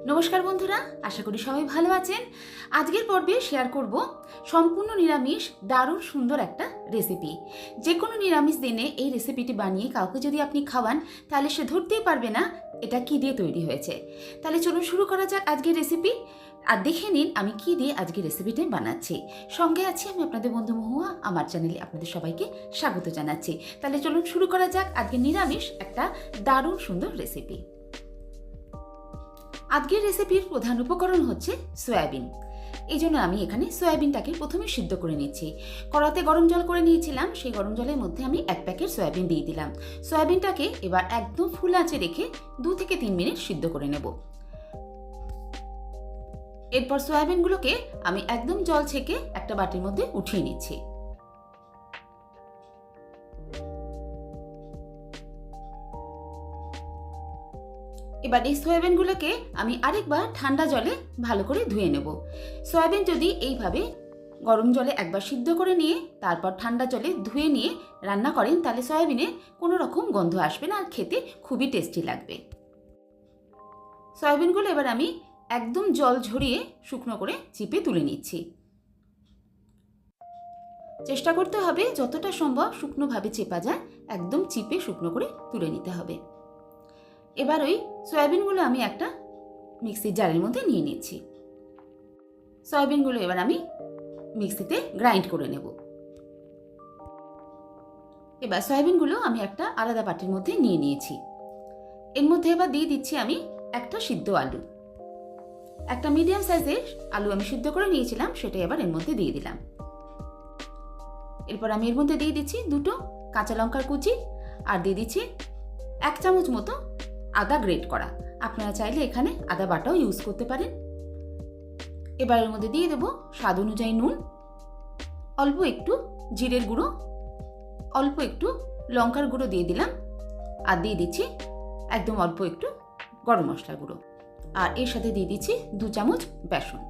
নমস্কার বন্ধুরা, আশা করি সবাই ভালো আছেন। আজকের পর্বে শেয়ার করব সম্পূর্ণ নিরামিষ দারুণ সুন্দর একটা রেসিপি। যে কোনো নিরামিষ দিনে এই রেসিপিটি বানিয়ে কাউকে যদি আপনি খাওয়ান, তাহলে সে ধরতেই পারবে না এটা কি দিয়ে তৈরি হয়েছে। তাহলে চলুন শুরু করা যাক আজকের রেসিপি। আর দেখে নিন আমি কি দিয়ে আজকের রেসিপিটা বানাচ্ছি। সঙ্গে আছি আমি আপনাদের বন্ধু মহুয়া। আমার চ্যানেলে আপনাদের সবাইকে স্বাগত জানাচ্ছি। তাহলে চলুন শুরু করা যাক আজকে নিরামিষ একটা দারুণ সুন্দর রেসিপি। আজকের রেসিপির প্রধান উপকরণ হচ্ছে সয়াবিন। এই জন্য আমি এখানে সয়াবিনটাকে প্রথমে সিদ্ধ করে নিচ্ছি। কড়াতে গরম জল করে নিয়েছিলাম, সেই গরম জলের মধ্যে আমি 1 প্যাকেট সয়াবিন দিয়ে দিলাম। সয়াবিনটাকে এবার একদম ফুল আঁচে রেখে 2 থেকে 3 মিনিট সিদ্ধ করে নেব। এরপর সয়াবিনগুলোকে আমি একদম জল ছেঁকে একটা বাটির মধ্যে উঠিয়ে নিচ্ছি। এবার এই সয়াবিনগুলোকে আমি আরেকবার ঠান্ডা জলে ভালো করে ধুয়ে নেব। সয়াবিন যদি এইভাবে গরম জলে একবার সিদ্ধ করে নিয়ে তারপর ঠান্ডা জলে ধুয়ে নিয়ে রান্না করেন, তাহলে সয়াবিনে কোনো রকম গন্ধ আসবে না আর খেতে খুবই টেস্টি লাগবে। সয়াবিনগুলো এবার আমি একদম জল ঝরিয়ে শুকনো করে চিপে তুলে নিচ্ছি। চেষ্টা করতে হবে যতটা সম্ভব শুকনোভাবে চেপা যায় একদম চিপে শুকনো করে তুলে নিতে হবে। এবার ওই সয়াবিনগুলো আমি একটা মিক্সির জারের মধ্যে নিয়ে নিচ্ছি। সয়াবিনগুলো এবার আমি মিক্সিতে গ্রাইন্ড করে নেব। এবার সয়াবিনগুলো আমি একটা আলাদা বাটির মধ্যে নিয়ে নিয়েছি। এর মধ্যে এবার দিয়ে দিচ্ছি আমি একটা সিদ্ধ আলু। একটা মিডিয়াম সাইজের আলু আমি সিদ্ধ করে নিয়েছিলাম, সেটা এবার এর মধ্যে দিয়ে দিলাম। এরপর আমি এর মধ্যে দিয়ে দিচ্ছি 2টো কাঁচা লঙ্কার কুচি আর দিয়ে দিচ্ছি 1 চামচ মতো আদা গ্রেট করা। আপনারা চাইলে এখানে আদা বাটাও ইউজ করতে পারেন। এবার এর মধ্যে দিয়ে দেবো স্বাদ অনুযায়ী নুন, অল্প একটু জিরের গুঁড়ো, অল্প একটু লঙ্কার গুঁড়ো দিয়ে দিলাম আর দিয়ে দিচ্ছি একদম অল্প একটু গরম মশলার গুঁড়ো। আর এর সাথে দিয়ে দিচ্ছি 2 চামচ বেসন।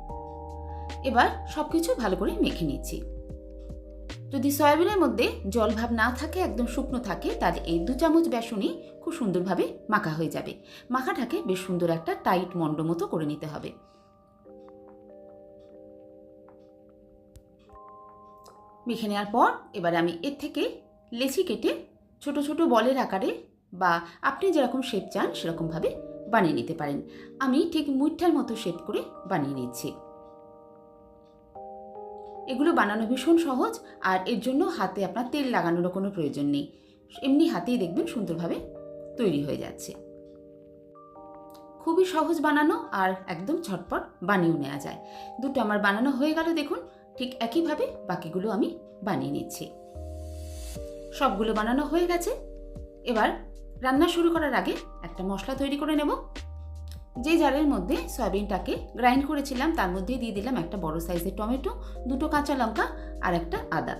এবার সব কিছু ভালো করে মেখে নিচ্ছি। যদি সয়াবিনের মধ্যে জল ভাব না থাকে, একদম শুকনো থাকে, তাহলে এই 2 চামচ বেসনই খুব সুন্দরভাবে মাখা হয়ে যাবে। মাখাটাকে বেশ সুন্দর একটা টাইট মন্ড মতো করে নিতে হবে। মেখে নেওয়ার পর এবার আমি এর থেকে লেচি কেটে ছোট ছোট বলের আকারে বা আপনি যেরকম শেপ চান সেরকমভাবে বানিয়ে নিতে পারেন। আমি ঠিক মুঠার মতো শেপ করে বানিয়ে নিচ্ছি। এগুলো বানানো ভীষণ সহজ আর এর জন্য হাতে আপনার তেল লাগানোরও কোনো প্রয়োজন নেই। এমনি হাতেই দেখবেন সুন্দরভাবে তৈরি হয়ে যাচ্ছে। খুবই সহজ বানানো আর একদম ঝটপট বানিয়েও নেওয়া যায়। দুটো আমার বানানো হয়ে গেল দেখুন। ঠিক একইভাবে বাকিগুলো আমি বানিয়ে নিচ্ছি। সবগুলো বানানো হয়ে গেছে। এবার রান্না শুরু করার আগে একটা মশলা তৈরি করে নেব। যে জারের মধ্যে সয়াবিনটাকে গ্রাইন্ড করেছিলাম তার মধ্যে দিয়ে দিলাম একটা বড় সাইজের টমেটো, 2টো কাঁচা লঙ্কা আর একটা আদা।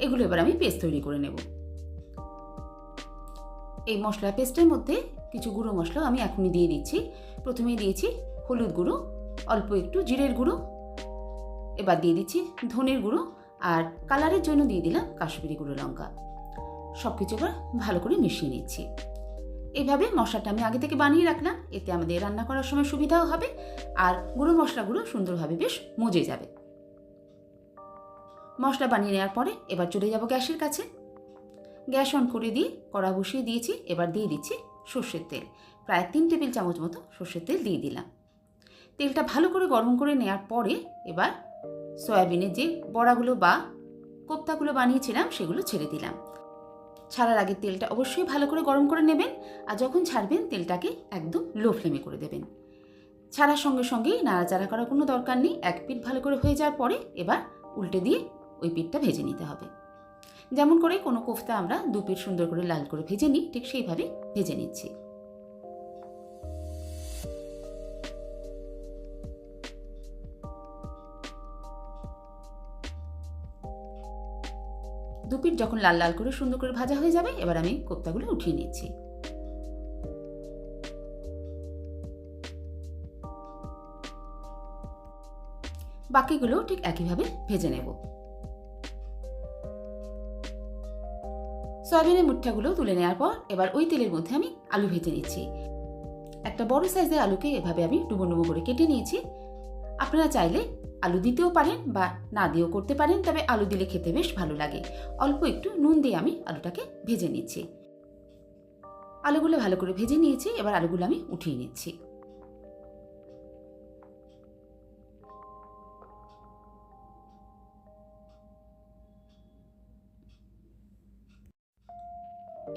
এগুলো এবার আমি পেস্ট তৈরি করে নেব। এই মশলা পেস্টের মধ্যে কিছু গুঁড়ো মশলা আমি এখনই দিয়ে দিচ্ছি। প্রথমেই দিয়েছি হলুদ গুঁড়ো, অল্প একটু জিরের গুঁড়ো, এবার দিয়ে দিচ্ছি ধনের গুঁড়ো আর কালারের জন্য দিয়ে দিলাম কাশ্মীরি গুঁড়ো লঙ্কা। সব কিছু এবার ভালো করে মিশিয়ে নিচ্ছি। এইভাবে মশলাটা আমি আগে থেকে বানিয়ে রাখলাম, এতে আমাদের রান্না করার সময় সুবিধাও হবে আর গুঁড়ো মশলাগুলো সুন্দরভাবে বেশ মজে যাবে। মশলা বানিয়ে নেওয়ার পরে এবার চলে যাব গ্যাসের কাছে। গ্যাস অন করে দিয়ে কড়া বসিয়ে দিয়েছি। এবার দিয়ে দিচ্ছি সর্ষের তেল। প্রায় 3 টেবিল চামচ মতো সর্ষের তেল দিয়ে দিলাম। তেলটা ভালো করে গরম করে নেওয়ার পরে এবার সয়াবিনের যে বড়াগুলো বা কোপ্তাগুলো বানিয়েছিলাম সেগুলো ছেড়ে দিলাম। ছাড়ার আগে তেলটা অবশ্যই ভালো করে গরম করে নেবেন আর যখন ছাড়বেন তেলটাকে একদম লো ফ্লেমে করে দেবেন। ছাড়ার সঙ্গে সঙ্গেই নাড়াচাড়া করার কোনো দরকার নেই। এক পিঠ ভালো করে হয়ে যাওয়ার পরে এবার উল্টে দিয়ে ওই পিঠটা ভেজে নিতে হবে। যেমন করে কোনো কোফতা আমরা 2 পিঠ সুন্দর করে লাল করে ভেজে নিই, ঠিক সেইভাবে ভেজে নিচ্ছি। দুপিঠ যখন লাল লাল করে সুন্দর করে ভাজা হয়ে যাবে এবার আমি কোপ্তাগুলো উঠিয়ে নিচ্ছি। বাকিগুলো ঠিক একইভাবে ভেজে নেব। সয়াবিনের মুঠাগুলো তুলে নেওয়ার পর এবার ওই তেলের মধ্যে আমি আলু ভেজে নিচ্ছি। একটা বড় সাইজের আলুকে এভাবে আমি ডুবো ডুবো করে কেটে নিয়েছি। আপনারা চাইলে আলু দিতেও পারেন বা না দিয়েও করতে পারেন, তবে আলু দিলে খেতে বেশ ভালো লাগে। অল্প একটু নুন দিয়ে আমি আলুটাকে ভেজে নিচ্ছি। আলুগুলো ভালো করে ভেজে নিয়েছি, এবার আলুগুলো আমি উঠিয়ে নিচ্ছি।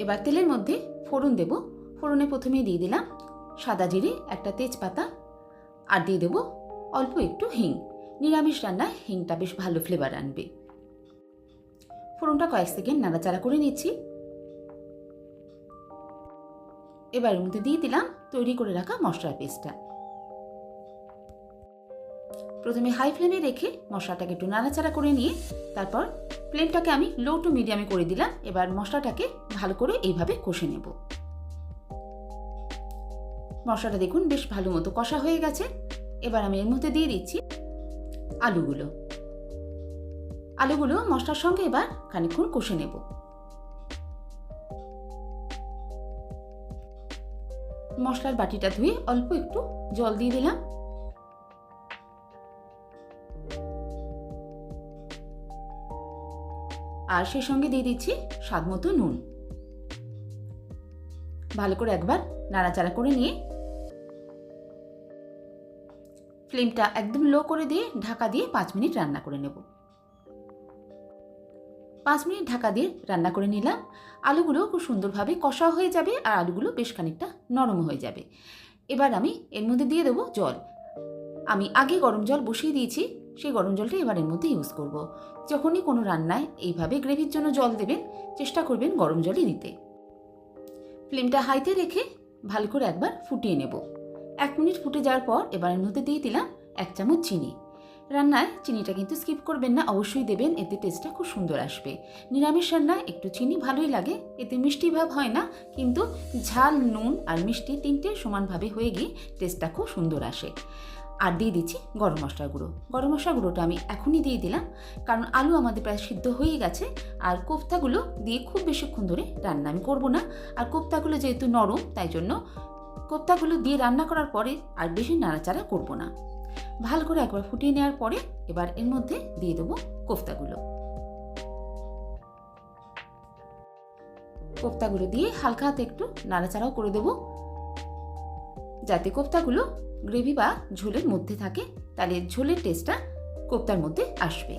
এবার তেলের মধ্যে ফোড়ন দেব। ফোড়নে প্রথমে দিয়ে দিলাম সাদা জিরে, একটা তেজপাতা, আর দিয়ে দেব অল্প একটু হিং। নিরামিষ রান্নায় হিংটা বেশ ভালো ফ্লেভার আনবে। ফোড়নটা কয়েক সেকেন্ড নাড়াচাড়া করে নিচ্ছি। এবার এর মধ্যে দিয়ে দিলাম তৈরি করে রাখা মশলার পেস্টটা। প্রথমে হাই ফ্লেমে রেখে মশলাটাকে একটু নাড়াচাড়া করে নিয়ে তারপর ফ্লেমটাকে আমি লো টু মিডিয়ামে করে দিলাম। এবার মশলাটাকে ভালো করে এইভাবে কষে নেব। মশলাটা দেখুন বেশ ভালো মতো কষা হয়ে গেছে। এবার আমি এর মধ্যে দিয়ে দিচ্ছি আলুগুলো। আলুগুলো মশলার সঙ্গে এবার খানিকক্ষণ কষে নেব। মশলার বাটিটা ধুয়ে অল্প একটু জল দিয়ে দিলাম। আর সেই সঙ্গে দিয়ে দিচ্ছি স্বাদ মতো নুন। ভালো করে একবার নাড়াচাড়া করে নিয়ে ফ্লেমটা একদম লো করে দিয়ে ঢাকা দিয়ে 5 মিনিট রান্না করে নেব। 5 মিনিট ঢাকা দিয়ে রান্না করে নিলাম। আলুগুলো খুব সুন্দরভাবে কষা হয়ে যাবে আর আলুগুলো বেশ খানিকটা নরম হয়ে যাবে। এবার আমি এর মধ্যে দিয়ে দেবো জল। আমি আগে গরম জল বসিয়ে দিয়েছি, সেই গরম জলটা এবার এর মধ্যে ইউজ করব। যখনই কোনো রান্নায় এইভাবে গ্রেভির জন্য জল দেবেন চেষ্টা করবেন গরম জলই দিতে। ফ্লেমটা হাইতে রেখে ভালো করে একবার ফুটিয়ে নেব। 1 মিনিট ফুটে যাওয়ার পর এবার এর মধ্যে দিয়ে দিলাম 1 চামচ চিনি। রান্নায় চিনিটা কিন্তু স্কিপ করবেন না, অবশ্যই দেবেন, এতে টেস্টটা খুব সুন্দর আসবে। নিরামিষ রান্নায় একটু চিনি ভালোই লাগে, এতে মিষ্টি ভাব হয় না, কিন্তু ঝাল, নুন আর মিষ্টি তিনটে সমানভাবে হয়ে গিয়ে টেস্টটা খুব সুন্দর আসে। আর দিয়ে দিচ্ছি গরম মশলা গুঁড়ো। গরম মশলা গুঁড়োটা আমি এখনই দিয়ে দিলাম, কারণ আলু আমাদের প্রায় সিদ্ধ হয়ে গেছে আর কোফতাগুলো দিয়ে খুব বেশিক্ষণ ধরে রান্না আমি করব না। আর কোফতাগুলো যেহেতু নরম, তাই জন্য কোফতাগুলো দিয়ে রান্না করার পরে আর বেশি নাড়াচাড়া করব না। ভালো করে একবার ফুটিয়ে নেওয়ার পরে এবার এর মধ্যে দিয়ে দেবো কোফতাগুলো। কোফতাগুলো দিয়ে হালকা হাতে একটু নাড়াচাড়াও করে দেবো, যাতে কোফতাগুলো গ্রেভি বা ঝোলের মধ্যে থাকে, তাহলে ঝোলের টেস্টটা কোফতার মধ্যে আসবে।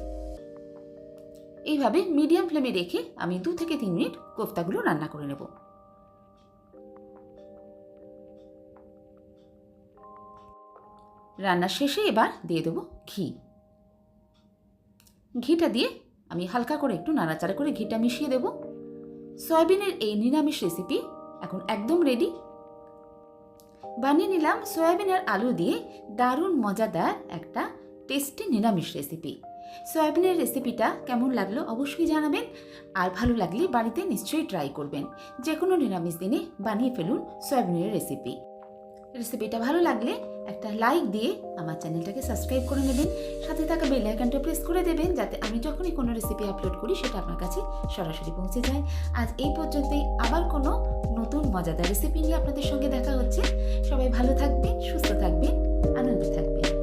এইভাবে মিডিয়াম ফ্লেমে রেখে আমি 2 থেকে 3 মিনিট কোফতাগুলো রান্না করে নেব। রান্না শেষে এবার দিয়ে দেবো ঘি। ঘিটা দিয়ে আমি হালকা করে একটু নাড়াচাড়া করে ঘিটা মিশিয়ে দেব। সয়াবিনের এই নিরামিষ রেসিপি এখন একদম রেডি। বানিয়ে নিলাম সয়াবিন আর আলু দিয়ে দারুণ মজাদার একটা টেস্টি নিরামিষ রেসিপি। সয়াবিনের রেসিপিটা কেমন লাগলো অবশ্যই জানাবেন, আর ভালো লাগলে বাড়িতে নিশ্চয়ই ট্রাই করবেন। যে কোনো নিরামিষ দিনে বানিয়ে ফেলুন সয়াবিনের রেসিপি। রেসিপিটা ভালো লাগলে একটা লাইক দিয়ে আমার চ্যানেলটাকে সাবস্ক্রাইব করে নেবেন, সাথে থাকা বেল আইকনটা প্রেস করে দেবেন, যাতে আমি যখনই কোনো রেসিপি আপলোড করি সেটা আপনার কাছে সরাসরি পৌঁছে যায়। আজ এই পর্যন্তই, আবার কোনো নতুন মজাদার রেসিপি নিয়ে আপনাদের সঙ্গে দেখা হচ্ছে। সবাই ভালো থাকবেন, সুস্থ থাকবেন, আনন্দে থাকবেন।